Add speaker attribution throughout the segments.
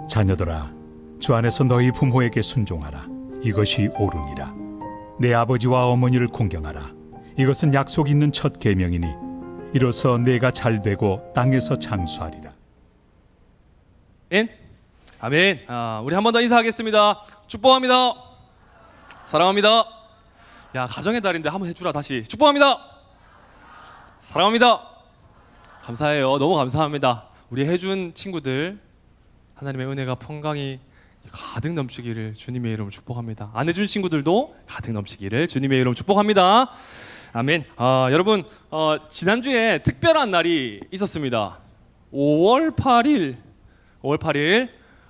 Speaker 1: 자녀들아, 주 안에서 너희 부모에게 순종하라. 이것이 옳으니라. 내 아버지와 어머니를 공경하라. 이것은 약속 있는 첫 계명이니 이로써 내가 잘되고 땅에서 장수하리라.
Speaker 2: 아멘. 우리 한 번 더 인사하겠습니다. 축복합니다. 사랑합니다. 야, 가정의 달인데 한번 해주라. 다시 축복합니다. 사랑합니다. 감사해요. 너무 감사합니다. 우리 해준 친구들 하나님의 은혜가 풍성히 가득 넘치기를 주님의 이름으로 축복합니다. 안 해준 친구들도 가득 넘치기를 주님의 이름으로 축복합니다. 아멘. 여러분, 지난주에 특별한 날이 있었습니다. 5월 8일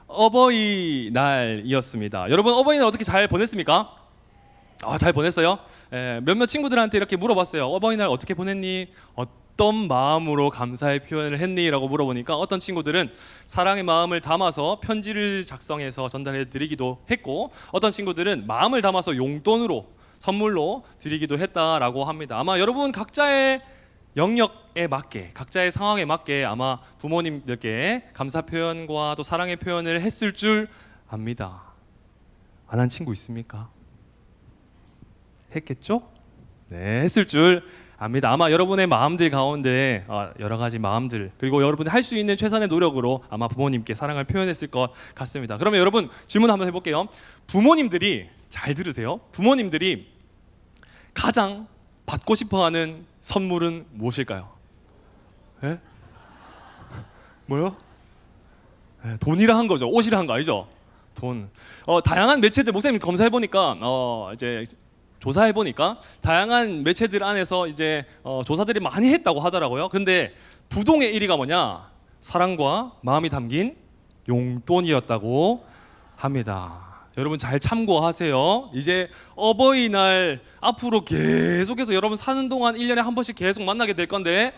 Speaker 2: 어버이날이었습니다. 여러분, 어버이날 어떻게 잘 보냈습니까? 잘 보냈어요? 몇몇 친구들한테 이렇게 물어봤어요. 어버이날 어떻게 보냈니? 어떤 마음으로 감사의 표현을 했니? 라고 물어보니까 어떤 친구들은 사랑의 마음을 담아서 편지를 작성해서 전달해 드리기도 했고, 어떤 친구들은 마음을 담아서 용돈으로 선물로 드리기도 했다라고 합니다. 아마 여러분 각자의 영역에 맞게, 각자의 상황에 맞게 아마 부모님들께 감사 표현과 또 사랑의 표현을 했을 줄 압니다. 안 한 친구 있습니까? 했겠죠? 네, 했을 줄 압니다. 아마 여러분의 마음들 가운데 여러 가지 마음들, 그리고 여러분이 할 수 있는 최선의 노력으로 아마 부모님께 사랑을 표현했을 것 같습니다. 그러면 여러분 질문 한번 해볼게요. 부모님들이, 잘 들으세요, 부모님들이 가장 받고 싶어하는 선물은 무엇일까요? 예? 뭐요? 돈이라 한 거죠. 옷이라 한 거 아니죠? 돈. 다양한 매체들, 목사님 검사해 보니까 이제 조사해 보니까 다양한 매체들 안에서 이제 조사들이 많이 했다고 하더라고요. 근데 부동의 1위가 뭐냐? 사랑과 마음이 담긴 용돈이었다고 합니다. 여러분 잘 참고하세요. 이제 어버이날 앞으로 계속해서 여러분 사는 동안 1년에 한 번씩 계속 만나게 될 건데,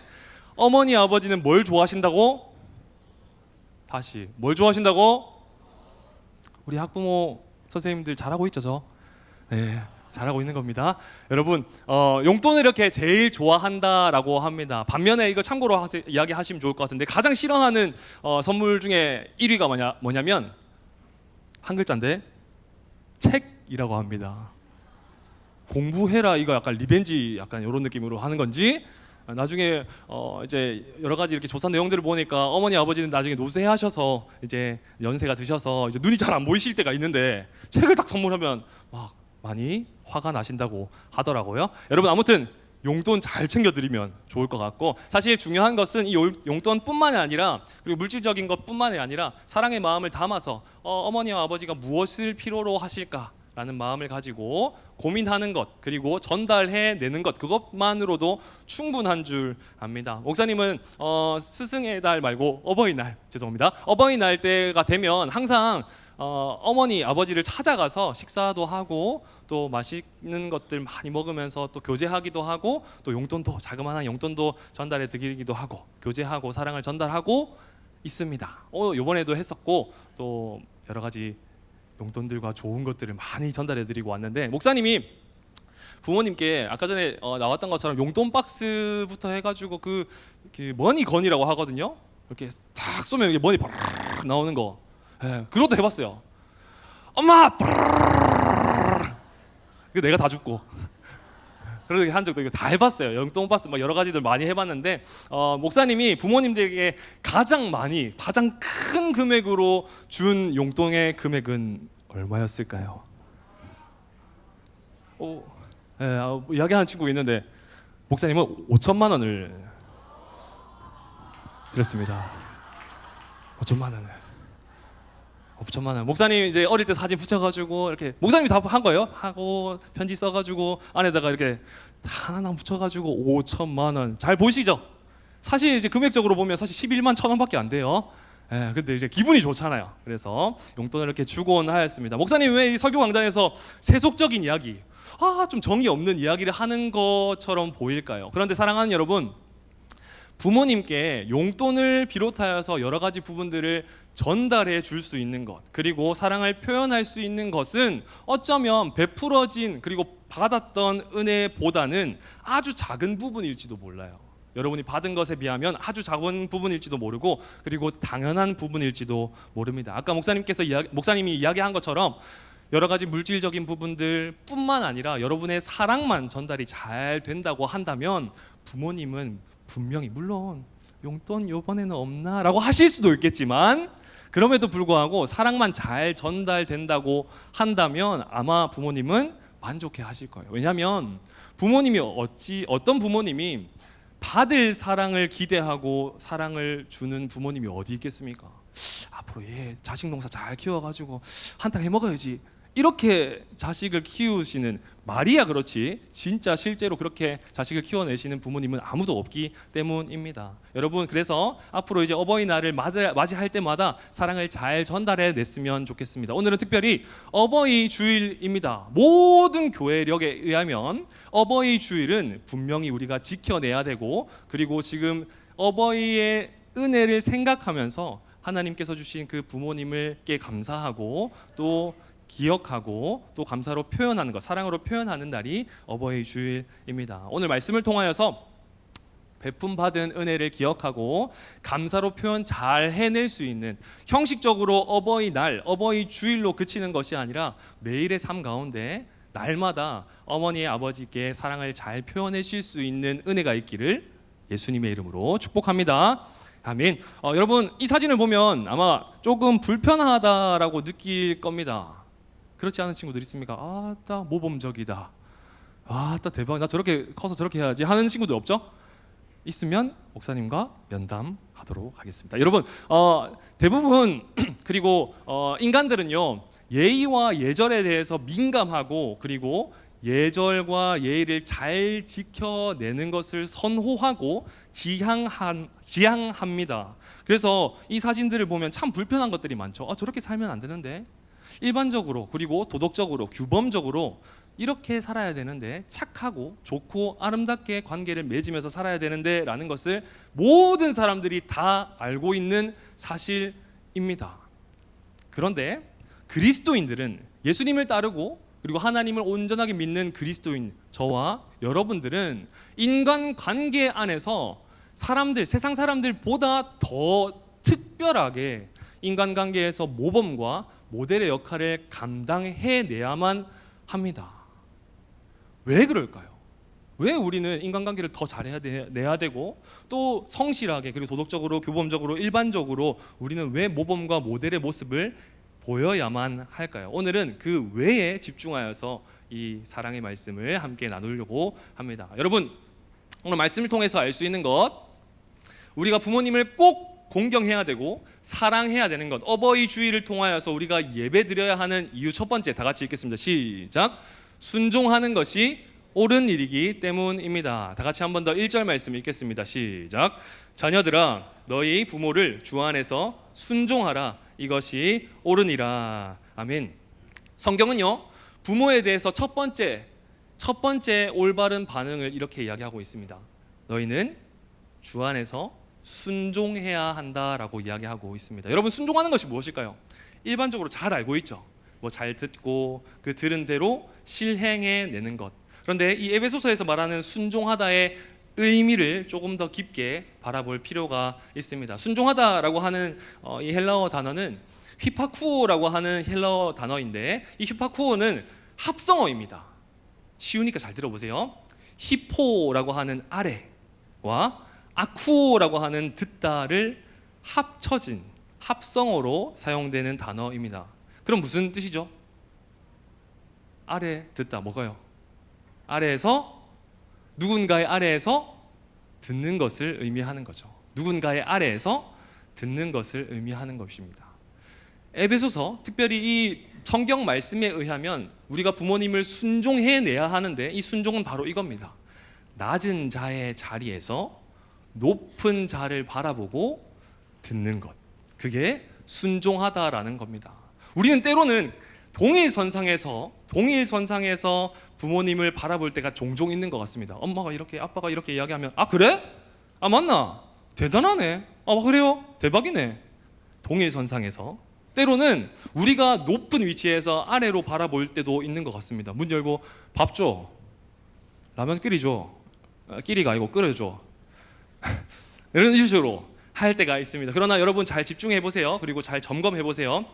Speaker 2: 어머니 아버지는 뭘 좋아하신다고? 다시 뭘 좋아하신다고? 우리 학부모 선생님들 잘하고 있죠, 저? 네, 잘하고 있는 겁니다. 여러분, 용돈을 이렇게 제일 좋아한다라고 합니다. 반면에 이거 참고로 이야기하시면 좋을 것 같은데, 가장 싫어하는 선물 중에 1위가 뭐냐면 한 글자인데 책이라고 합니다. 공부해라, 이거 약간 리벤지 약간 이런 느낌으로 하는 건지, 나중에 이제 여러 가지 이렇게 조사 내용들을 보니까 어머니 아버지는 나중에 노쇠하셔서 이제 연세가 드셔서 이제 눈이 잘 안 보이실 때가 있는데 책을 딱 선물하면 막 많이 화가 나신다고 하더라고요. 여러분, 아무튼 용돈 잘 챙겨드리면 좋을 것 같고, 사실 중요한 것은 이 용돈뿐만이 아니라, 그리고 물질적인 것뿐만이 아니라 사랑의 마음을 담아서 어머니와 아버지가 무엇을 필요로 하실까라는 마음을 가지고 고민하는 것, 그리고 전달해내는 것, 그것만으로도 충분한 줄 압니다. 목사님은 스승의 달 말고 어버이날 때가 되면 항상 어머니 아버지를 찾아가서 식사도 하고 또 맛있는 것들 많이 먹으면서 또 교제하기도 하고, 또 용돈도, 자그마한 용돈도 전달해 드리기도 하고, 교제하고 사랑을 전달하고 있습니다. 이번에도 했었고, 또 여러 가지 용돈들과 좋은 것들을 많이 전달해 드리고 왔는데, 목사님이 부모님께 아까 전에 나왔던 것처럼 용돈 박스부터 해가지고 그 머니건이라고 하거든요. 이렇게 딱 쏘면 이게 머니 바르르 나오는 거, 그것도 해봤어요. 엄마! 이거 내가 다 줍고 그렇게 한 적도, 이거 다 해봤어요. 용돈 박스 막 여러 가지들 많이 해봤는데, 목사님이 부모님들에게 가장 큰 금액으로 준 용돈의 금액은 얼마였을까요? 이야기하는 친구가 있는데, 목사님은 5천만 원을 드렸습니다. 5천만 원을. 목사님 이제 어릴 때 사진 붙여가지고 이렇게, 목사님이 다 한 거예요. 하고 편지 써가지고 안에다가 이렇게 하나하나 붙여가지고 5천만 원. 잘 보이시죠? 사실 이제 금액적으로 보면 사실 11만 1,000원밖에 안 돼요. 근데 이제 기분이 좋잖아요. 그래서 용돈을 이렇게 주곤 하였습니다. 목사님 왜 이 설교 강단에서 세속적인 이야기, 좀 정이 없는 이야기를 하는 것처럼 보일까요? 그런데 사랑하는 여러분, 부모님께 용돈을 비롯하여서 여러 가지 부분들을 전달해 줄 수 있는 것, 그리고 사랑을 표현할 수 있는 것은 어쩌면 베풀어진, 그리고 받았던 은혜보다는 아주 작은 부분일지도 몰라요. 여러분이 받은 것에 비하면 아주 작은 부분일지도 모르고 그리고 당연한 부분일지도 모릅니다. 아까 목사님이 이야기한 것처럼 여러 가지 물질적인 부분들뿐만 아니라 여러분의 사랑만 전달이 잘 된다고 한다면 부모님은 분명히 물론 용돈 요번에는 없나라고 하실 수도 있겠지만 그럼에도 불구하고 사랑만 잘 전달된다고 한다면 아마 부모님은 만족해 하실 거예요. 왜냐하면 부모님이 어떤 부모님이 받을 사랑을 기대하고 사랑을 주는 부모님이 어디 있겠습니까? 앞으로 얘 자식 농사 잘 키워가지고 한탕 해먹어야지 이렇게 자식을 키우시는 말이야 그렇지 진짜 실제로 그렇게 자식을 키워내시는 부모님은 아무도 없기 때문입니다. 여러분 그래서 앞으로 이제 어버이날을 맞이할 때마다 사랑을 잘 전달해 냈으면 좋겠습니다. 오늘은 특별히 어버이 주일입니다. 모든 교회력에 의하면 어버이 주일은 분명히 우리가 지켜내야 되고 그리고 지금 어버이의 은혜를 생각하면서 하나님께서 주신 그 부모님께 감사하고 또 기억하고 또 감사로 표현하는 것, 사랑으로 표현하는 날이 어버이 주일입니다. 오늘 말씀을 통하여서 베품 받은 은혜를 기억하고 감사로 표현 잘 해낼 수 있는 형식적으로 어버이날, 어버이 주일로 그치는 것이 아니라 매일의 삶 가운데 날마다 어머니 아버지께 사랑을 잘 표현하실 수 있는 은혜가 있기를 예수님의 이름으로 축복합니다. 아멘. 여러분 이 사진을 보면 아마 조금 불편하다라고 느낄 겁니다. 그렇지 않은 친구들 있습니까? 아따 모범적이다. 아따 대박. 나 저렇게 커서 저렇게 해야지 하는 친구들 없죠? 있으면 목사님과 면담하도록 하겠습니다. 여러분 대부분 그리고 인간들은요 예의와 예절에 대해서 민감하고 그리고 예절과 예의를 잘 지켜내는 것을 선호하고 지향합니다. 그래서 이 사진들을 보면 참 불편한 것들이 많죠. 저렇게 살면 안 되는데 일반적으로 그리고 도덕적으로 규범적으로 이렇게 살아야 되는데 착하고 좋고 아름답게 관계를 맺으면서 살아야 되는데 라는 것을 모든 사람들이 다 알고 있는 사실입니다. 그런데 그리스도인들은 예수님을 따르고 그리고 하나님을 온전하게 믿는 그리스도인 저와 여러분들은 인간관계 안에서 세상 사람들보다 더 특별하게 인간관계에서 모범과 모델의 역할을 감당해내야만 합니다. 왜 그럴까요? 왜 우리는 인간관계를 더 잘해야 되고 또 성실하게 그리고 도덕적으로 규범적으로 일반적으로 우리는 왜 모범과 모델의 모습을 보여야만 할까요? 오늘은 그 왜에 집중하여서 이 사랑의 말씀을 함께 나누려고 합니다. 여러분 오늘 말씀을 통해서 알 수 있는 것 우리가 부모님을 꼭 공경해야 되고 사랑해야 되는 것 어버이 주일을 통하여서 우리가 예배 드려야 하는 이유 첫 번째 다 같이 읽겠습니다. 시작. 순종하는 것이 옳은 일이기 때문입니다. 다 같이 한 번 더 1절 말씀 읽겠습니다. 시작. 자녀들아 너희 부모를 주 안에서 순종하라 이것이 옳으니라. 아멘. 성경은요 부모에 대해서 첫 번째 올바른 반응을 이렇게 이야기하고 있습니다. 너희는 주 안에서 순종해야 한다라고 이야기하고 있습니다. 여러분 순종하는 것이 무엇일까요? 일반적으로 잘 알고 있죠. 뭐 잘 듣고 그 들은 대로 실행해 내는 것. 그런데 이 에베소서에서 말하는 순종하다의 의미를 조금 더 깊게 바라볼 필요가 있습니다. 순종하다라고 하는 이 헬라어 단어는 휘파쿠오라고 하는 헬라어 단어인데 이 휘파쿠오는 합성어입니다. 쉬우니까 잘 들어보세요. 히포라고 하는 아래와 아쿠오라고 하는 듣다를 합쳐진 합성어로 사용되는 단어입니다. 그럼 무슨 뜻이죠? 아래 듣다 뭐가요? 아래에서 누군가의 아래에서 듣는 것을 의미하는 거죠. 누군가의 아래에서 듣는 것을 의미하는 것입니다. 에베소서 특별히 이 성경 말씀에 의하면 우리가 부모님을 순종해내야 하는데 이 순종은 바로 이겁니다. 낮은 자의 자리에서 높은 자를 바라보고 듣는 것. 그게 순종하다라는 겁니다. 우리는 때로는 동일선상에서 부모님을 바라볼 때가 종종 있는 것 같습니다. 엄마가 이렇게 아빠가 이렇게 이야기하면 그래? 맞나? 대단하네. 그래요? 대박이네. 동일선상에서 때로는 우리가 높은 위치에서 아래로 바라볼 때도 있는 것 같습니다. 문 열고 밥 줘. 라면 끓이줘. 끼리가 아니고 끓여줘. 이런 식으로 할 때가 있습니다. 그러나 여러분 잘 집중해 보세요. 그리고 잘 점검해 보세요.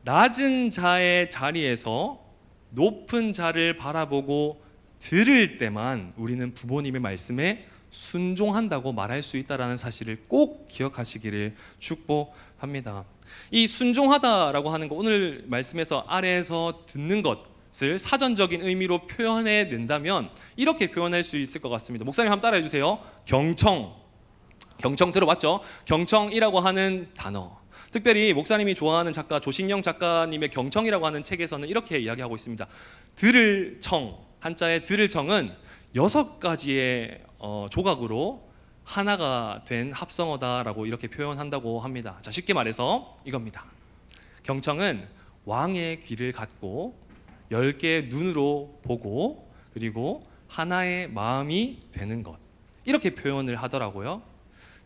Speaker 2: 낮은 자의 자리에서 높은 자를 바라보고 들을 때만 우리는 부모님의 말씀에 순종한다고 말할 수 있다라는 사실을 꼭 기억하시기를 축복합니다. 이 순종하다라고 하는 거, 오늘 말씀에서 아래에서 듣는 것을 사전적인 의미로 표현해 낸다면 이렇게 표현할 수 있을 것 같습니다. 목사님 한번 따라해 주세요. 경청 들어봤죠? 경청이라고 하는 단어, 특별히 목사님이 좋아하는 작가 조신영 작가님의 경청이라고 하는 책에서는 이렇게 이야기하고 있습니다. 들을 청, 한자의 들을 청은 6가지의 조각으로 하나가 된 합성어다라고 이렇게 표현한다고 합니다. 자, 쉽게 말해서 이겁니다. 경청은 왕의 귀를 갖고 10개의 눈으로 보고 그리고 하나의 마음이 되는 것, 이렇게 표현을 하더라고요.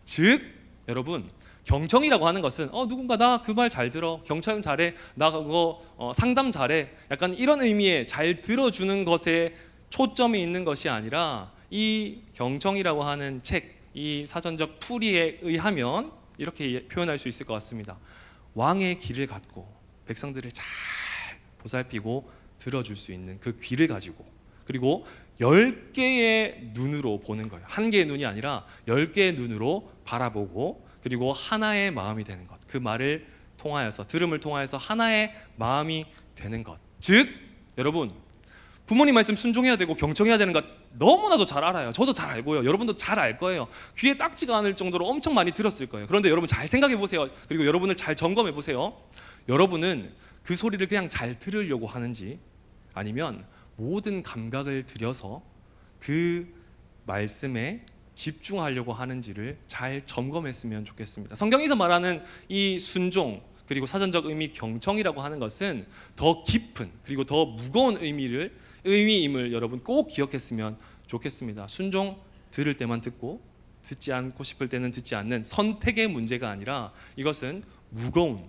Speaker 2: 즉 여러분, 경청이라고 하는 것은 누군가 나 그 말 잘 들어, 경청 잘해, 나 그거 상담 잘해, 약간 이런 의미의 잘 들어주는 것에 초점이 있는 것이 아니라 이 경청이라고 하는 책, 이 사전적 풀이에 의하면 이렇게 표현할 수 있을 것 같습니다. 왕의 귀를 갖고 백성들을 잘 보살피고 들어줄 수 있는 그 귀를 가지고, 그리고 10개의 눈으로 보는 거예요. 한 개의 눈이 아니라 10개의 눈으로 바라보고 그리고 하나의 마음이 되는 것, 그 말을 통하여서, 들음을 통하여서 하나의 마음이 되는 것. 즉 여러분, 부모님 말씀 순종해야 되고 경청해야 되는 것 너무나도 잘 알아요. 저도 잘 알고요. 여러분도 잘 알 거예요. 귀에 딱지가 않을 정도로 엄청 많이 들었을 거예요. 그런데 여러분 잘 생각해 보세요. 그리고 여러분을 잘 점검해 보세요. 여러분은 그 소리를 그냥 잘 들으려고 하는지, 아니면 모든 감각을 들여서 그 말씀에 집중하려고 하는지를 잘 점검했으면 좋겠습니다. 성경에서 말하는 이 순종, 그리고 사전적 의미 경청이라고 하는 것은 더 깊은 그리고 더 무거운 의미임을 여러분 꼭 기억했으면 좋겠습니다. 순종, 들을 때만 듣고 듣지 않고 싶을 때는 듣지 않는 선택의 문제가 아니라 이것은 무거운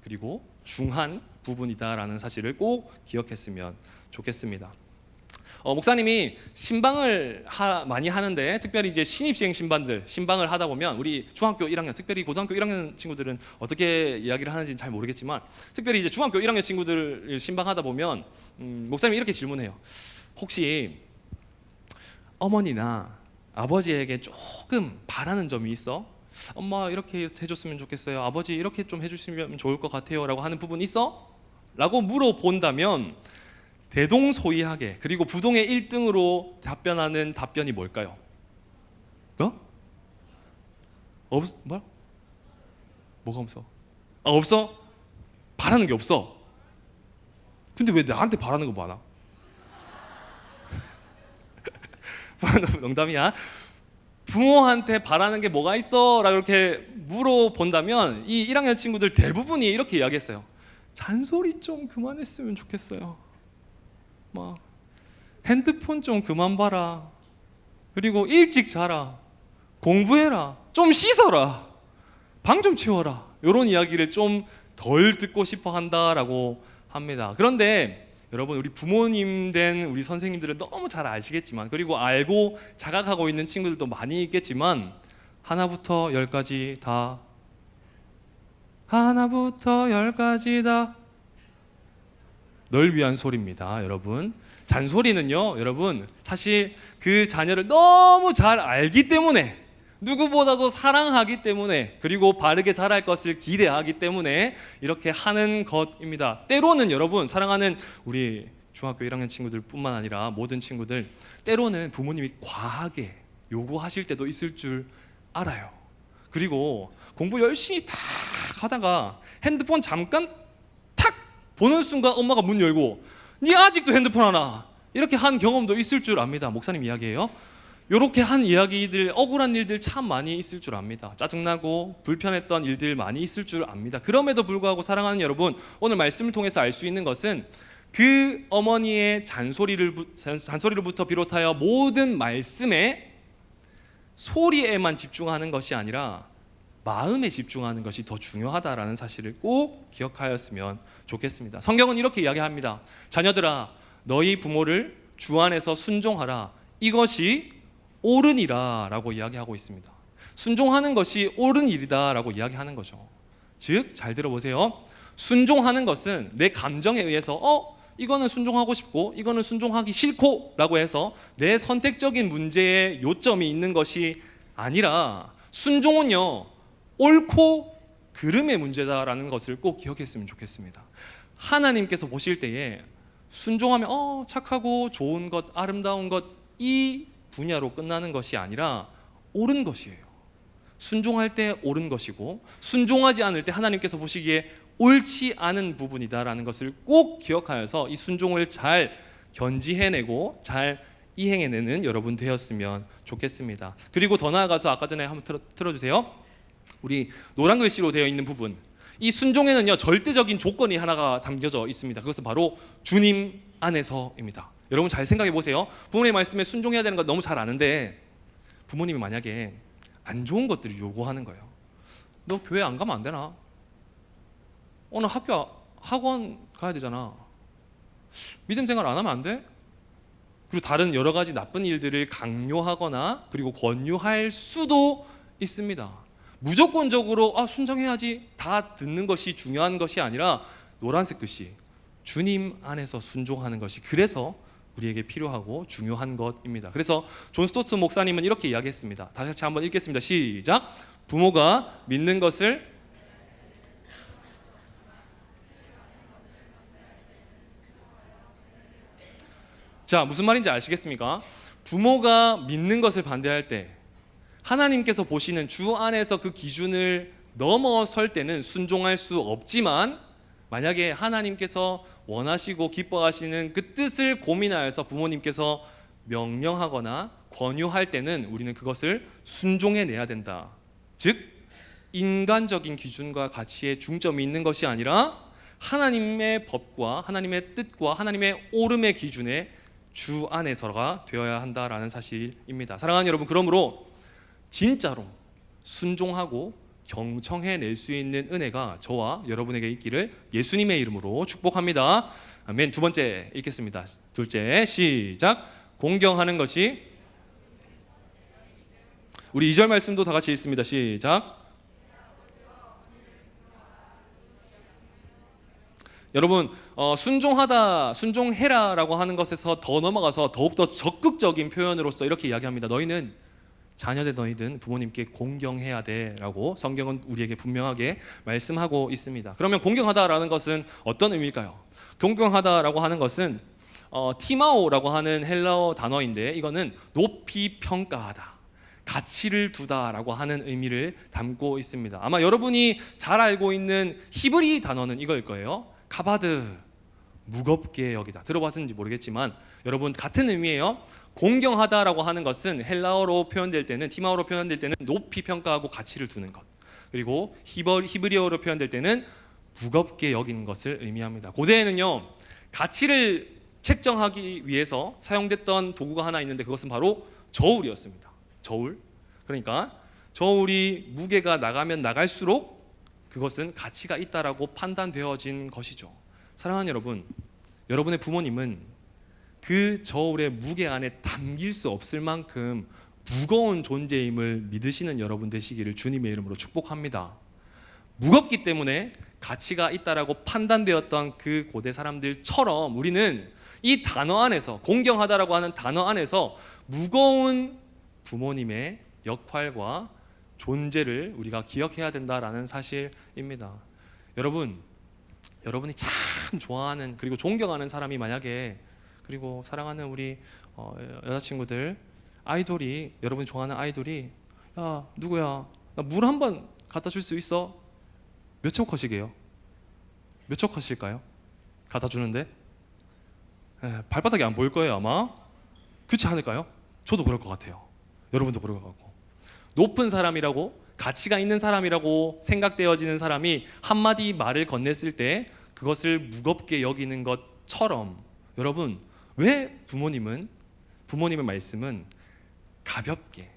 Speaker 2: 그리고 중한 부분이다라는 사실을 꼭 기억했으면 좋겠습니다. 목사님이 신방을 많이 하는데, 특별히 이제 신입생 신방을 하다 보면 우리 중학교 1학년, 특별히 고등학교 1학년 친구들은 어떻게 이야기를 하는지는 잘 모르겠지만, 특별히 이제 중학교 1학년 친구들을 신방하다 보면 목사님이 이렇게 질문해요. 혹시 어머니나 아버지에게 조금 바라는 점이 있어? 엄마 이렇게 해줬으면 좋겠어요. 아버지 이렇게 좀 해주시면 좋을 것 같아요. 라고 하는 부분 있어? 라고 물어본다면 대동소이하게, 그리고 부동의 1등으로 답변하는 답변이 뭘까요? 뭐야? 뭐가 없어? 없어? 바라는 게 없어. 근데 왜 나한테 바라는 거 많아? 농담이야. 부모한테 바라는 게 뭐가 있어? 라고 이렇게 물어본다면 이 1학년 친구들 대부분이 이렇게 이야기했어요. 잔소리 좀 그만했으면 좋겠어요. 막 핸드폰 좀 그만 봐라. 그리고 일찍 자라. 공부해라. 좀 씻어라. 방 좀 치워라. 이런 이야기를 좀 덜 듣고 싶어 한다라고 합니다. 그런데 여러분, 우리 부모님 된 우리 선생님들은 너무 잘 아시겠지만, 그리고 알고 자각하고 있는 친구들도 많이 있겠지만, 하나부터 열까지 다, 하나부터 열까지 다 널 위한 소리입니다. 여러분, 잔소리는요, 여러분 사실 그 자녀를 너무 잘 알기 때문에, 누구보다도 사랑하기 때문에, 그리고 바르게 자랄 것을 기대하기 때문에 이렇게 하는 것입니다. 때로는 여러분, 사랑하는 우리 중학교 1학년 친구들 뿐만 아니라 모든 친구들, 때로는 부모님이 과하게 요구하실 때도 있을 줄 알아요. 그리고 공부 열심히 탁 하다가 핸드폰 잠깐 탁 보는 순간 엄마가 문 열고 니 아직도 핸드폰 하나, 이렇게 한 경험도 있을 줄 압니다. 목사님 이야기예요. 이렇게 한 이야기들, 억울한 일들 참 많이 있을 줄 압니다. 짜증나고 불편했던 일들 많이 있을 줄 압니다. 그럼에도 불구하고 사랑하는 여러분, 오늘 말씀을 통해서 알 수 있는 것은 그 어머니의 잔소리로부터 비롯하여 모든 말씀에, 소리에만 집중하는 것이 아니라 마음에 집중하는 것이 더 중요하다라는 사실을 꼭 기억하였으면 좋겠습니다. 성경은 이렇게 이야기합니다. 자녀들아, 너희 부모를 주 안에서 순종하라. 이것이 옳으니라 라고 이야기하고 있습니다. 순종하는 것이 옳은 일이다라고 이야기하는 거죠. 즉, 잘 들어보세요. 순종하는 것은 내 감정에 의해서 이거는 순종하고 싶고 이거는 순종하기 싫고 라고 해서 내 선택적인 문제에 요점이 있는 것이 아니라, 순종은요 옳고 그름의 문제다라는 것을 꼭 기억했으면 좋겠습니다. 하나님께서 보실 때에 순종하면 착하고 좋은 것, 아름다운 것, 이 분야로 끝나는 것이 아니라 옳은 것이에요. 순종할 때 옳은 것이고, 순종하지 않을 때 하나님께서 보시기에 옳지 않은 부분이다라는 것을 꼭 기억하여서 이 순종을 잘 견지해내고 잘 이행해내는 여러분 되었으면 좋겠습니다. 그리고 더 나아가서 아까 전에 한번 틀어주세요. 우리 노란 글씨로 되어 있는 부분, 이 순종에는요 절대적인 조건이 하나가 담겨져 있습니다. 그것은 바로 주님 안에서입니다. 여러분 잘 생각해 보세요. 부모님의 말씀에 순종해야 되는 거 너무 잘 아는데, 부모님이 만약에 안 좋은 것들을 요구하는 거예요. 너 교회 안 가면 안 되나? 오늘 학원 가야 되잖아. 믿음 생활 안 하면 안 돼? 그리고 다른 여러 가지 나쁜 일들을 강요하거나 그리고 권유할 수도 있습니다. 무조건적으로 순종해야지 다 듣는 것이 중요한 것이 아니라, 노란색 글씨 주님 안에서 순종하는 것이 그래서 우리에게 필요하고 중요한 것입니다. 그래서 존 스토트 목사님은 이렇게 이야기했습니다. 다시 같이 한번 읽겠습니다. 시작. 부모가 믿는 것을 자, 무슨 말인지 아시겠습니까? 부모가 믿는 것을 반대할 때, 하나님께서 보시는 주 안에서 그 기준을 넘어설 때는 순종할 수 없지만, 만약에 하나님께서 원하시고 기뻐하시는 그 뜻을 고민하여서 부모님께서 명령하거나 권유할 때는 우리는 그것을 순종해내야 된다. 즉, 인간적인 기준과 가치에 중점이 있는 것이 아니라 하나님의 법과 하나님의 뜻과 하나님의 옳음의 기준에 주 안에서가 되어야 한다라는 사실입니다. 사랑하는 여러분, 그러므로 진짜로 순종하고 경청해낼 수 있는 은혜가 저와 여러분에게 있기를 예수님의 이름으로 축복합니다. 아멘. 두 번째 읽겠습니다. 둘째, 시작. 공경하는 것이, 우리 2절 말씀도 다 같이 읽습니다. 시작. 여러분, 순종하다, 순종해라라고 하는 것에서 더 넘어가서 더욱더 적극적인 표현으로서 이렇게 이야기합니다. 너희는, 자녀된 너희든 부모님께 공경해야 돼라고 성경은 우리에게 분명하게 말씀하고 있습니다. 그러면 공경하다라는 것은 어떤 의미일까요? 공경하다라고 하는 것은 티마오라고 하는 헬라어 단어인데, 이거는 높이 평가하다, 가치를 두다라고 하는 의미를 담고 있습니다. 아마 여러분이 잘 알고 있는 히브리 단어는 이거일 거예요. 카바드, 무겁게 여기다. 들어봤는지 모르겠지만 여러분, 같은 의미예요. 공경하다라고 하는 것은 헬라어로 표현될 때는, 티마오로 표현될 때는 높이 평가하고 가치를 두는 것, 그리고 히브리어로 표현될 때는 무겁게 여기는 것을 의미합니다. 고대에는요, 가치를 책정하기 위해서 사용됐던 도구가 하나 있는데, 그것은 바로 저울이었습니다. 저울. 그러니까 저울이 무게가 나가면 나갈수록 그것은 가치가 있다라고 판단되어진 것이죠. 사랑하는 여러분, 여러분의 부모님은 그 저울의 무게 안에 담길 수 없을 만큼 무거운 존재임을 믿으시는 여러분 되시기를 주님의 이름으로 축복합니다. 무겁기 때문에 가치가 있다라고 판단되었던 그 고대 사람들처럼 우리는 이 단어 안에서, 공경하다라고 하는 단어 안에서 무거운 부모님의 역할과 존재를 우리가 기억해야 된다라는 사실입니다. 여러분, 여러분이 참 좋아하는 그리고 존경하는 사람이 만약에, 그리고 사랑하는 우리 여자친구들, 아이돌이, 여러분이 좋아하는 아이돌이, 야 누구야, 나 물 한 번 갖다 줄 수 있어? 몇 초 컷이게요? 몇 초 컷일까요? 갖다 주는데 발바닥이 안 보일 거예요 아마. 그렇지 않을까요? 저도 그럴 것 같아요. 여러분도 그럴 것 같고. 높은 사람이라고, 가치가 있는 사람이라고 생각되어지는 사람이 한마디 말을 건넸을 때 그것을 무겁게 여기는 것처럼, 여러분, 왜 부모님의 말씀은 가볍게,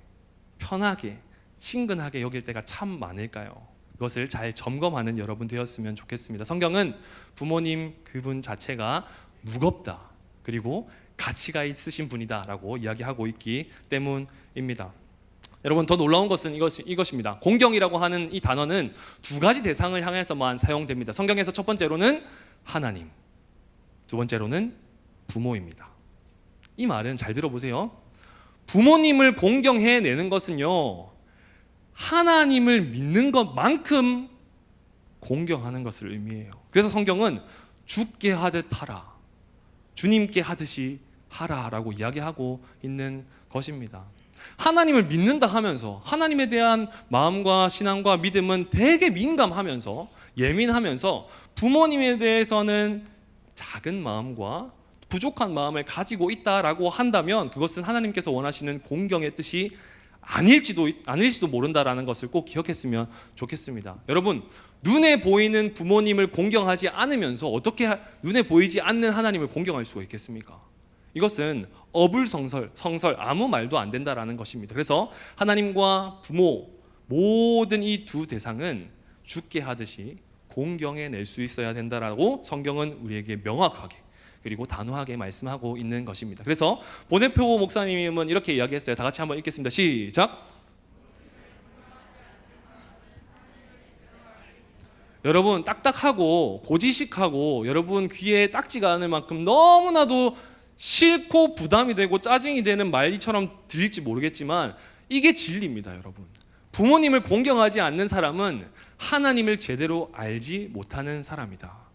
Speaker 2: 편하게, 친근하게 여길 때가 참 많을까요? 그것을 잘 점검하는 여러분 되었으면 좋겠습니다. 성경은 부모님 그분 자체가 무겁다, 그리고 가치가 있으신 분이다라고 이야기하고 있기 때문입니다. 여러분 더 놀라운 것은 이것입니다. 공경이라고 하는 이 단어는 두 가지 대상을 향해서만 사용됩니다. 성경에서 첫 번째로는 하나님, 두 번째로는 부모입니다. 이 말은 잘 들어보세요. 부모님을 공경해내는 것은요, 하나님을 믿는 것만큼 공경하는 것을 의미해요. 그래서 성경은 주께 하듯 하라, 주님께 하듯이 하라라고 이야기하고 있는 것입니다. 하나님을 믿는다 하면서 하나님에 대한 마음과 신앙과 믿음은 되게 민감하면서 예민하면서 부모님에 대해서는 작은 마음과 부족한 마음을 가지고 있다라고 한다면 그것은 하나님께서 원하시는 공경의 뜻이 아닐지도 모른다라는 것을 꼭 기억했으면 좋겠습니다. 여러분, 눈에 보이는 부모님을 공경하지 않으면서 어떻게 눈에 보이지 않는 하나님을 공경할 수가 있겠습니까? 이것은 어불성설, 아무 말도 안 된다라는 것입니다. 그래서 하나님과 부모 모든 이 두 대상은 주께 하듯이 공경해낼 수 있어야 된다라고 성경은 우리에게 명확하게 그리고 단호하게 말씀하고 있는 것입니다. 그래서 보네표 목사님은 이렇게 이야기했어요. 다 같이 한번 읽겠습니다. 시작. 여러분, 딱딱하고 고지식하고 여러분 귀에 딱지가 않을 만큼 너무나도 싫고 부담이 되고 짜증이 되는 말처럼 들릴지 모르겠지만 이게 진리입니다. 여러분, 부모님을 공경하지 않는 사람은 하나님을 제대로 알지 못하는 사람이다.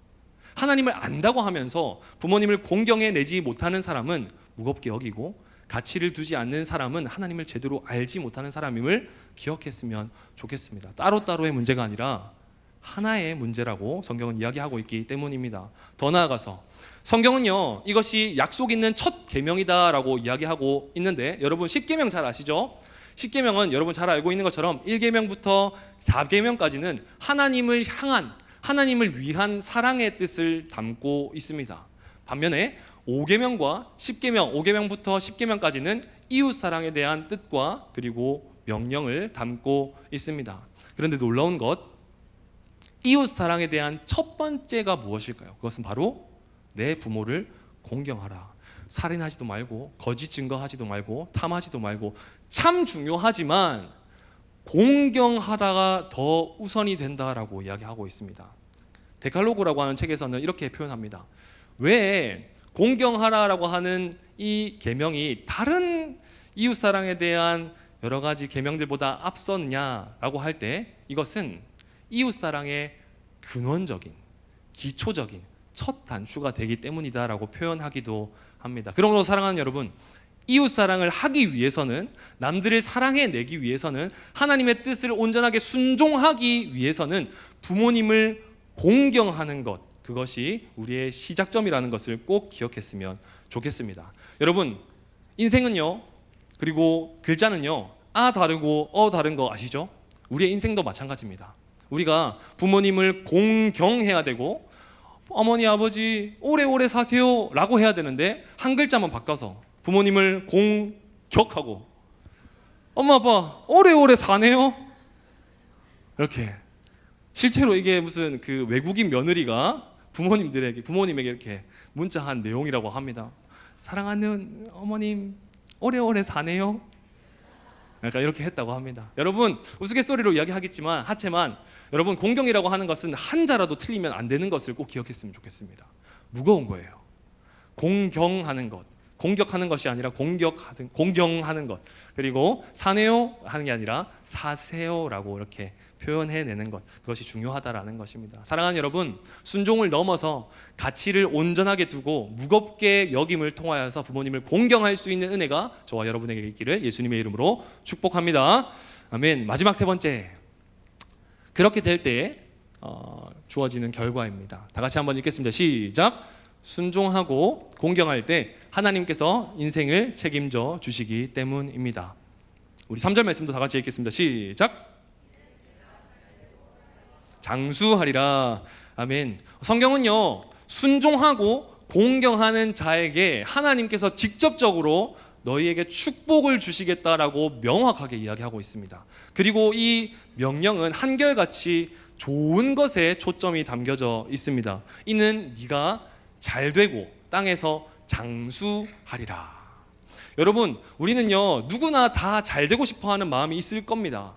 Speaker 2: 하나님을 안다고 하면서 부모님을 공경해내지 못하는 사람은 무겁게 여기고, 가치를 두지 않는 사람은 하나님을 제대로 알지 못하는 사람임을 기억했으면 좋겠습니다. 따로따로의 문제가 아니라 하나의 문제라고 성경은 이야기하고 있기 때문입니다. 더 나아가서 성경은요, 이것이 약속 있는 첫 계명이다라고 이야기하고 있는데, 여러분 10계명 잘 아시죠? 10계명은 여러분 잘 알고 있는 것처럼 1계명부터 4계명까지는 하나님을 향한, 하나님을 위한 사랑의 뜻을 담고 있습니다. 반면에 5계명과 10계명, 5계명부터 10계명까지는 이웃 사랑에 대한 뜻과 그리고 명령을 담고 있습니다. 그런데 놀라운 것, 이웃 사랑에 대한 첫 번째가 무엇일까요? 그것은 바로 내 부모를 공경하라. 살인하지도 말고, 거짓 증거하지도 말고, 탐하지도 말고. 참 중요하지만 공경하다가 더 우선이 된다라고 이야기하고 있습니다. 데칼로그라고 하는 책에서는 이렇게 표현합니다. 왜 공경하라라고 하는 이 계명이 다른 이웃 사랑에 대한 여러 가지 계명들보다 앞섰냐라고 할 때, 이것은 이웃 사랑의 근원적인, 기초적인 첫 단추가 되기 때문이다라고 표현하기도 합니다. 그러므로 사랑하는 여러분, 이웃 사랑을 하기 위해서는, 남들을 사랑해내기 위해서는, 하나님의 뜻을 온전하게 순종하기 위해서는 부모님을 공경하는 것, 그것이 우리의 시작점이라는 것을 꼭 기억했으면 좋겠습니다. 여러분, 인생은요, 그리고 글자는요, 아 다르고 어 다른 거 아시죠? 우리의 인생도 마찬가지입니다. 우리가 부모님을 공경해야 되고, 어머니 아버지 오래오래 사세요 라고 해야 되는데 한 글자만 바꿔서 부모님을 공격하고 엄마 아빠 오래오래 사네요, 이렇게. 실제로 이게 무슨 그 외국인 며느리가 부모님에게 이렇게 문자한 내용이라고 합니다. 사랑하는 어머님 오래오래 사네요, 그러니까 이렇게 했다고 합니다. 여러분, 우스갯소리로 이야기하겠지만 하지만 여러분, 공경이라고 하는 것은 한자라도 틀리면 안 되는 것을 꼭 기억했으면 좋겠습니다. 무거운 거예요. 공경하는 것, 공격하는 것이 아니라 공경하는 것. 그리고 사네요 하는 게 아니라 사세요라고 이렇게 표현해내는 것, 그것이 중요하다라는 것입니다. 사랑하는 여러분, 순종을 넘어서 가치를 온전하게 두고 무겁게 여김을 통하여서 부모님을 공경할 수 있는 은혜가 저와 여러분에게 있기를 예수님의 이름으로 축복합니다. 아멘. 마지막 세 번째, 그렇게 될 때 주어지는 결과입니다. 다 같이 한번 읽겠습니다. 시작. 순종하고 공경할 때 하나님께서 인생을 책임져 주시기 때문입니다. 우리 3절 말씀도 다 같이 읽겠습니다. 시작. 장수하리라. 아멘. 성경은요, 순종하고 공경하는 자에게 하나님께서 직접적으로 너희에게 축복을 주시겠다라고 명확하게 이야기하고 있습니다. 그리고 이 명령은 한결같이 좋은 것에 초점이 담겨져 있습니다. 이는 네가 잘 되고 땅에서 장수하리라. 여러분, 우리는요 누구나 다 잘 되고 싶어 하는 마음이 있을 겁니다.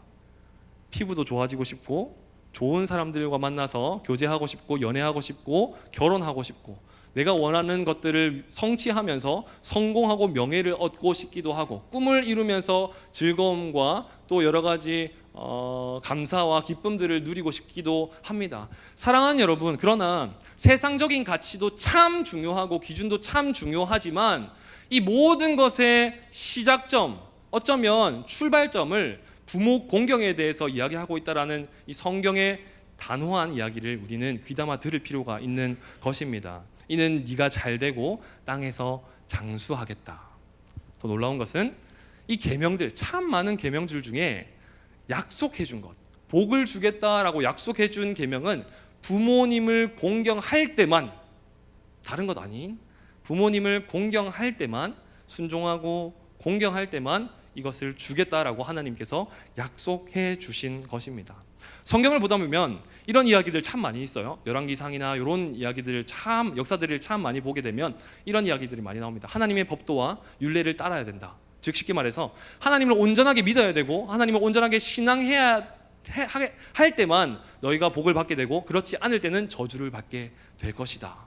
Speaker 2: 피부도 좋아지고 싶고, 좋은 사람들과 만나서 교제하고 싶고, 연애하고 싶고, 결혼하고 싶고, 내가 원하는 것들을 성취하면서 성공하고 명예를 얻고 싶기도 하고, 꿈을 이루면서 즐거움과 또 여러 가지 감사와 기쁨들을 누리고 싶기도 합니다. 사랑하는 여러분, 그러나 세상적인 가치도 참 중요하고 기준도 참 중요하지만 이 모든 것의 시작점, 어쩌면 출발점을 부모 공경에 대해서 이야기하고 있다라는 이 성경의 단호한 이야기를 우리는 귀담아 들을 필요가 있는 것입니다. 이는 네가 잘되고 땅에서 장수하겠다. 더 놀라운 것은 이 계명들, 참 많은 계명들 중에 약속해 준 것, 복을 주겠다라고 약속해 준 계명은 부모님을 공경할 때만, 다른 것 아닌 부모님을 공경할 때만, 순종하고 공경할 때만 이것을 주겠다라고 하나님께서 약속해 주신 것입니다. 성경을 보다 보면 이런 이야기들 참 많이 있어요. 열왕기상이나 이런 이야기들을 참, 역사들을 참 많이 보게 되면 이런 이야기들이 많이 나옵니다. 하나님의 법도와 율례를 따라야 된다. 즉 쉽게 말해서 하나님을 온전하게 믿어야 되고, 하나님을 온전하게 신앙해야 할 때만 너희가 복을 받게 되고, 그렇지 않을 때는 저주를 받게 될 것이다.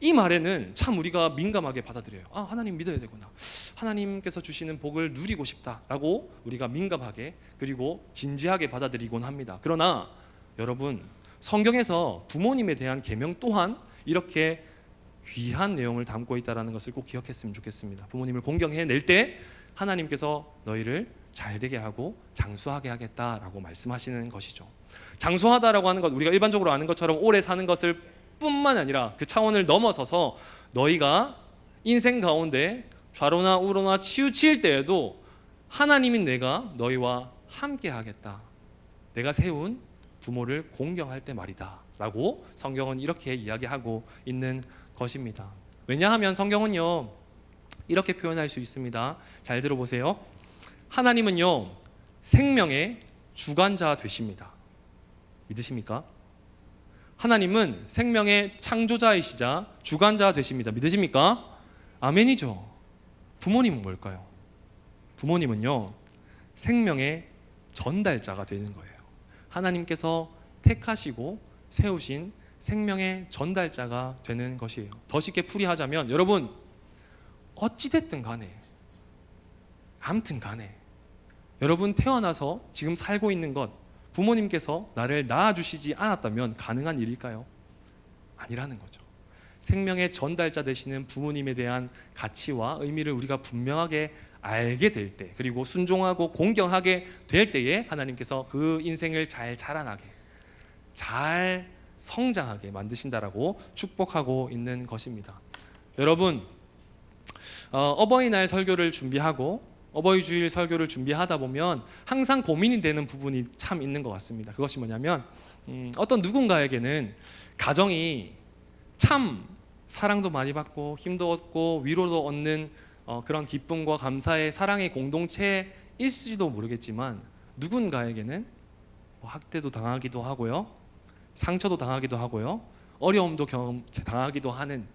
Speaker 2: 이 말에는 참 우리가 민감하게 받아들여요. 아, 하나님 믿어야 되구나, 하나님께서 주시는 복을 누리고 싶다라고 우리가 민감하게 그리고 진지하게 받아들이곤 합니다. 그러나 여러분, 성경에서 부모님에 대한 계명 또한 이렇게 귀한 내용을 담고 있다는 것을 꼭 기억했으면 좋겠습니다. 부모님을 공경해낼 때 하나님께서 너희를 잘되게 하고 장수하게 하겠다라고 말씀하시는 것이죠. 장수하다라고 하는 것, 우리가 일반적으로 아는 것처럼 오래 사는 것을 뿐만 아니라 그 차원을 넘어서서 너희가 인생 가운데 좌로나 우로나 치우칠 때에도 하나님인 내가 너희와 함께 하겠다. 내가 세운 부모를 공경할 때 말이다 라고 성경은 이렇게 이야기하고 있는 것입니다. 왜냐하면 성경은요 이렇게 표현할 수 있습니다. 잘 들어보세요. 하나님은요 생명의 주관자 되십니다. 믿으십니까? 하나님은 생명의 창조자이시자 주관자 되십니다. 믿으십니까? 아멘이죠. 부모님은 뭘까요? 부모님은요 생명의 전달자가 되는 거예요. 하나님께서 택하시고 세우신 생명의 전달자가 되는 것이에요. 더 쉽게 풀이하자면 여러분, 어찌됐든 간에 아무튼 간에 여러분 태어나서 지금 살고 있는 것, 부모님께서 나를 낳아주시지 않았다면 가능한 일일까요? 아니라는 거죠. 생명의 전달자 되시는 부모님에 대한 가치와 의미를 우리가 분명하게 알게 될 때, 그리고 순종하고 공경하게 될 때에 하나님께서 그 인생을 잘 자라나게, 잘 성장하게 만드신다라고 축복하고 있는 것입니다. 여러분, 어버이날 설교를 준비하고 어버이 주일 설교를 준비하다 보면 항상 고민이 되는 부분이 참 있는 것 같습니다. 그것이 뭐냐면 어떤 누군가에게는 가정이 참 사랑도 많이 받고 힘도 얻고 위로도 얻는 그런 기쁨과 감사의 사랑의 공동체일지도 모르겠지만, 누군가에게는 학대도 당하기도 하고요, 상처도 당하기도 하고요, 어려움도 당하기도 하는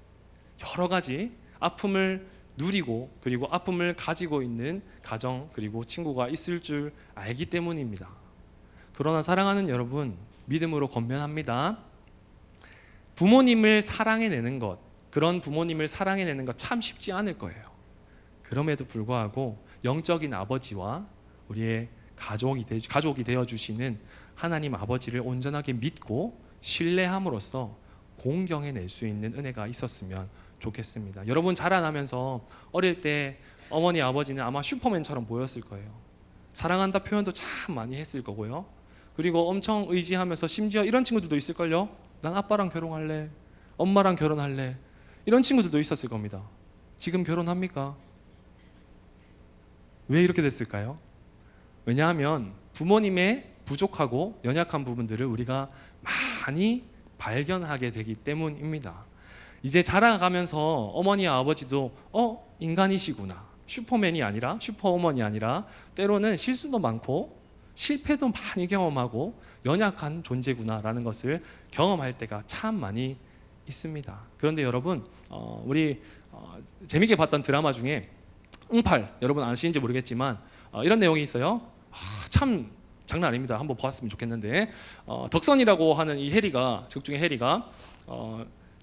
Speaker 2: 여러 가지 아픔을 누리고 그리고 아픔을 가지고 있는 가정 그리고 친구가 있을 줄 알기 때문입니다. 그러나 사랑하는 여러분, 믿음으로 권면합니다. 부모님을 사랑해내는 것, 그런 부모님을 사랑해내는 것 참 쉽지 않을 거예요. 그럼에도 불구하고 영적인 아버지와 우리의 가족이 되어주시는 하나님 아버지를 온전하게 믿고 신뢰함으로써 공경해낼 수 있는 은혜가 있었으면 좋겠습니다. 여러분 자라나면서 어릴 때 어머니 아버지는 아마 슈퍼맨처럼 보였을 거예요. 사랑한다 표현도 참 많이 했을 거고요. 그리고 엄청 의지하면서 심지어 이런 친구들도 있을걸요. 난 아빠랑 결혼할래, 엄마랑 결혼할래, 이런 친구들도 있었을 겁니다. 지금 결혼합니까? 왜 이렇게 됐을까요? 왜냐하면 부모님의 부족하고 연약한 부분들을 우리가 많이 발견하게 되기 때문입니다. 이제 자라가면서 어머니와 아버지도 인간이시구나, 슈퍼맨이 아니라 슈퍼어머니 아니라 때로는 실수도 많고 실패도 많이 경험하고 연약한 존재구나라는 것을 경험할 때가 참 많이 있습니다. 그런데 여러분, 우리 재밌게 봤던 드라마 중에 응팔 여러분 아시는지 모르겠지만 이런 내용이 있어요. 참 장난 아닙니다. 한번 보았으면 좋겠는데 덕선이라고 하는 이 해리가 극중의 해리가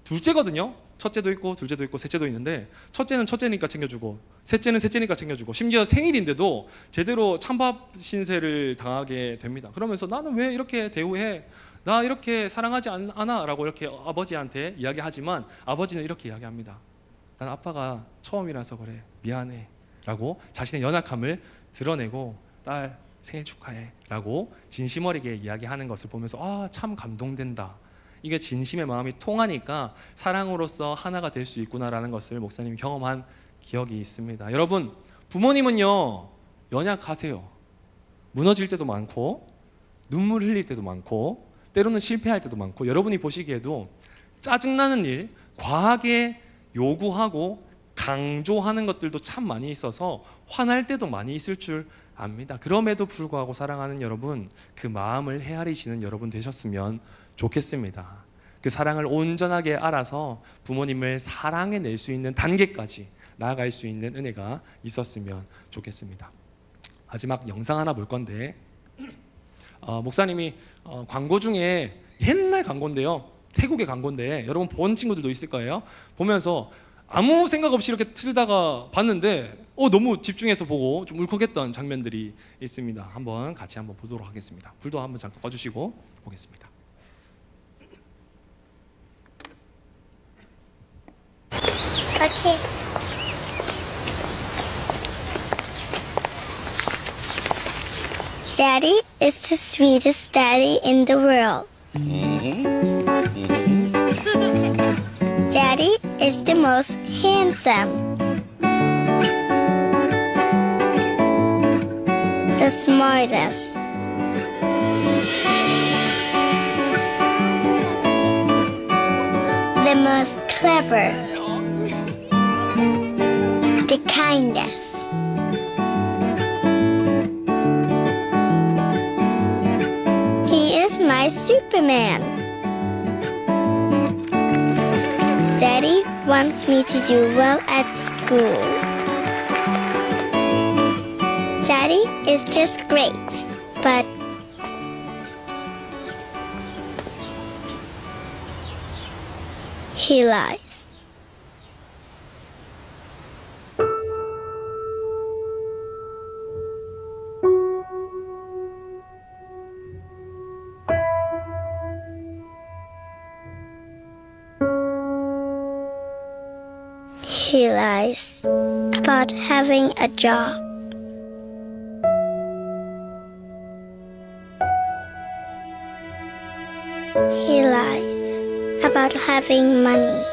Speaker 2: 둘째거든요. 첫째도 있고 둘째도 있고 셋째도 있는데 첫째는 첫째니까 챙겨주고 셋째는 셋째니까 챙겨주고 심지어 생일인데도 제대로 찬밥 신세를 당하게 됩니다. 그러면서 나는 왜 이렇게 대우해? 나 이렇게 사랑하지 않아? 라고 이렇게 아버지한테 이야기하지만 아버지는 이렇게 이야기합니다. 난 아빠가 처음이라서 그래. 미안해. 라고 자신의 연약함을 드러내고 딸 생일 축하해. 라고 진심 어리게 이야기하는 것을 보면서 참 감동된다. 이게 진심의 마음이 통하니까 사랑으로서 하나가 될 수 있구나라는 것을 목사님이 경험한 기억이 있습니다. 여러분, 부모님은요 연약하세요. 무너질 때도 많고 눈물 흘릴 때도 많고 때로는 실패할 때도 많고 여러분이 보시기에도 짜증나는 일, 과하게 요구하고 강조하는 것들도 참 많이 있어서 화날 때도 많이 있을 줄 압니다. 그럼에도 불구하고 사랑하는 여러분, 그 마음을 헤아리시는 여러분 되셨으면 좋겠습니다. 그 사랑을 온전하게 알아서 부모님을 사랑해낼 수 있는 단계까지 나아갈 수 있는 은혜가 있었으면 좋겠습니다. 마지막 영상 하나 볼 건데 목사님이 광고 중에 옛날 광고인데요, 태국의 광고인데 여러분 본 친구들도 있을 거예요. 보면서 아무 생각 없이 이렇게 틀다가 봤는데 너무 집중해서 보고 좀 울컥했던 장면들이 있습니다. 같이 한번 보도록 하겠습니다. 불도 한번 잠깐 꺼주시고 보겠습니다.
Speaker 3: Okay. Daddy is the sweetest daddy in the world. Daddy is the most handsome, the smartest, the most clever, the kindest. He is my Superman. Daddy wants me to do well at school. Daddy is just great, but he lies. He lies about having a job. He lies about having money.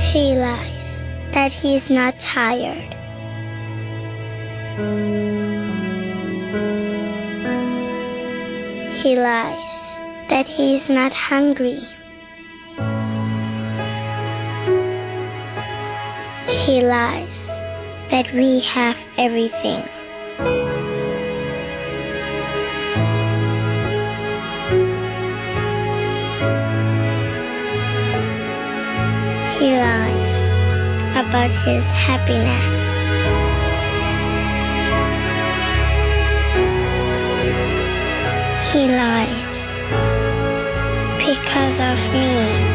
Speaker 3: He lies that he is not tired. He lies that he is not hungry. He lies that we have everything. He lies about his happiness. He lies because of me.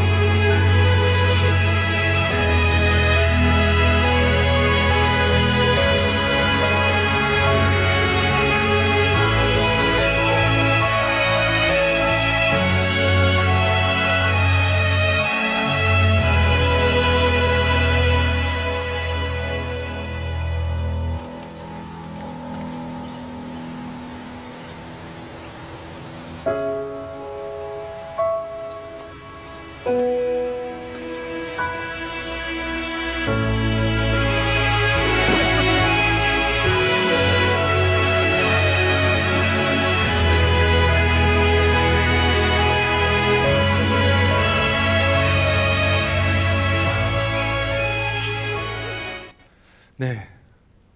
Speaker 2: 네,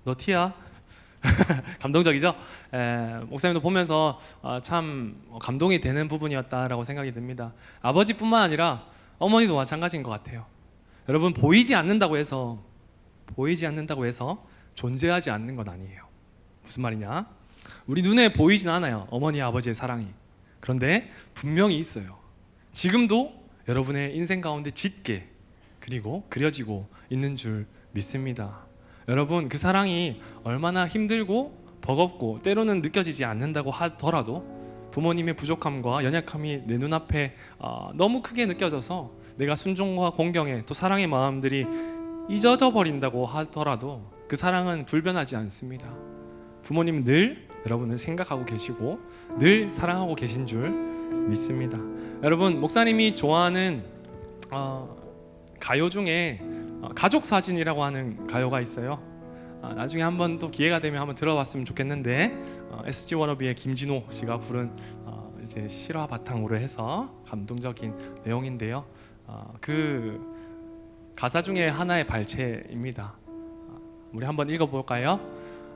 Speaker 2: 너 티야? 감동적이죠? 목사님도 보면서 참 감동이 되는 부분이었다라고 생각이 듭니다. 아버지뿐만 아니라 어머니도 마찬가지인 것 같아요. 여러분, 보이지 않는다고 해서 존재하지 않는 건 아니에요. 무슨 말이냐? 우리 눈에 보이진 않아요, 어머니 아버지의 사랑이. 그런데 분명히 있어요. 지금도 여러분의 인생 가운데 짙게 그리고 그려지고 있는 줄 믿습니다. 여러분, 그 사랑이 얼마나 힘들고 버겁고 때로는 느껴지지 않는다고 하더라도 부모님의 부족함과 연약함이 내 눈앞에 너무 크게 느껴져서 내가 순종과 공경에 또 사랑의 마음들이 잊어져 버린다고 하더라도 그 사랑은 불변하지 않습니다. 부모님은 늘 여러분을 생각하고 계시고 늘 사랑하고 계신 줄 믿습니다. 여러분, 목사님이 좋아하는 가요 중에 가족 사진이라고 하는 가요가 있어요. 나중에 한번 또 기회가 되면 한번 들어봤으면 좋겠는데 SG 워너비의 김진호 씨가 부른 이제 실화 바탕으로 해서 감동적인 내용인데요. 그 가사 중에 하나의 발췌입니다. 우리 한번 읽어볼까요?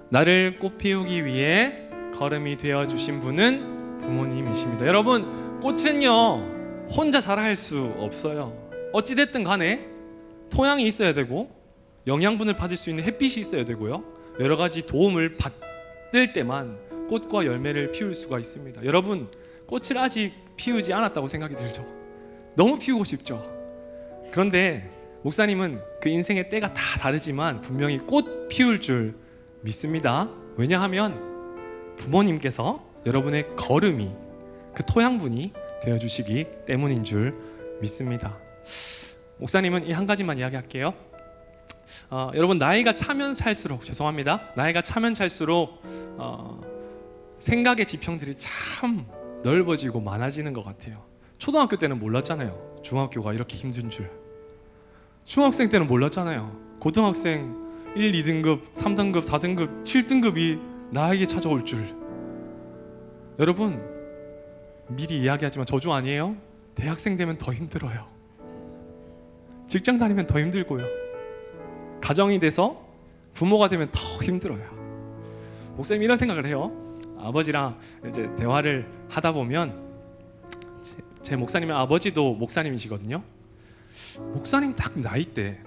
Speaker 2: 나를 꽃 피우기 위해 걸음이 되어 주신 분은 부모님이십니다. 여러분, 꽃은요 혼자 자랄 수 없어요. 어찌됐든 간에 토양이 있어야 되고 영양분을 받을 수 있는 햇빛이 있어야 되고요, 여러 가지 도움을 받을 때만 꽃과 열매를 피울 수가 있습니다. 여러분, 꽃을 아직 피우지 않았다고 생각이 들죠? 너무 피우고 싶죠? 그런데 목사님은 그 인생의 때가 다 다르지만 분명히 꽃 피울 줄 믿습니다. 왜냐하면 부모님께서 여러분의 걸음이 그 토양분이 되어주시기 때문인 줄 믿습니다. 목사님은 이 한 가지만 이야기할게요. 여러분, 나이가 차면 찰수록 나이가 차면 찰수록 생각의 지평들이 참 넓어지고 많아지는 것 같아요. 초등학교 때는 몰랐잖아요, 중학교가 이렇게 힘든 줄. 중학생 때는 몰랐잖아요, 고등학생 1, 2등급, 3등급, 4등급, 7등급이 나에게 찾아올 줄. 여러분, 미리 이야기하지만 저주 아니에요? 대학생 되면 더 힘들어요. 직장 다니면 더 힘들고요, 가정이 돼서 부모가 되면 더 힘들어요. 목사님 이런 생각을 해요. 아버지랑 이제 대화를 하다 보면 제 목사님의 아버지도 목사님이시거든요. 목사님 딱 나이 때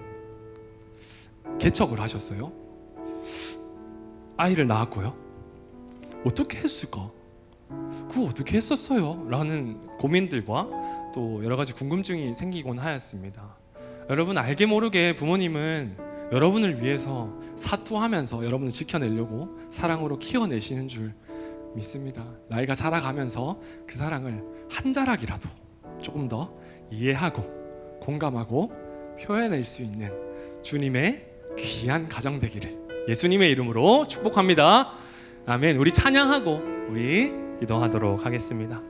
Speaker 2: 개척을 하셨어요. 아이를 낳았고요. 어떻게 했을까? 그거 어떻게 했었어요? 라는 고민들과 또 여러 가지 궁금증이 생기곤 하였습니다. 여러분, 알게 모르게 부모님은 여러분을 위해서 사투하면서 여러분을 지켜내려고 사랑으로 키워내시는 줄 믿습니다. 나이가 자라가면서 그 사랑을 한 자락이라도 조금 더 이해하고 공감하고 표현할 수 있는 주님의 귀한 가정 되기를 예수님의 이름으로 축복합니다. 아멘. 우리 찬양하고 우리 기도하도록 하겠습니다.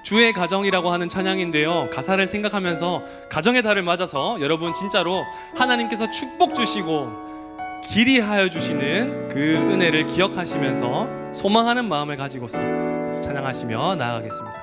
Speaker 2: 주의 가정이라고 하는 찬양인데요, 가사를 생각하면서 가정의 달을 맞아서 여러분 진짜로 하나님께서 축복 주시고 길이 하여 주시는 그 은혜를 기억하시면서 소망하는 마음을 가지고서 찬양하시며 나아가겠습니다.